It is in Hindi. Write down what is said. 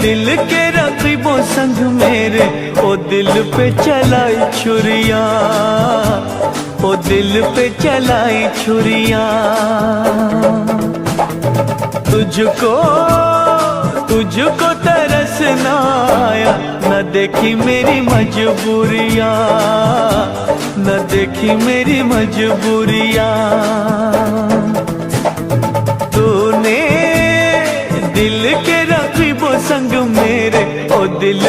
दिल के रकीबों संग मेरे ओ दिल पे चलाई छुरिया, ओ दिल पे चलाई छुरिया। तुझको तरस न आया, न देखी मेरी मजबूरियाँ, न देखी मेरी मजबूरियाँ। तूने दिल के रकीबों संग मेरे ओ दिल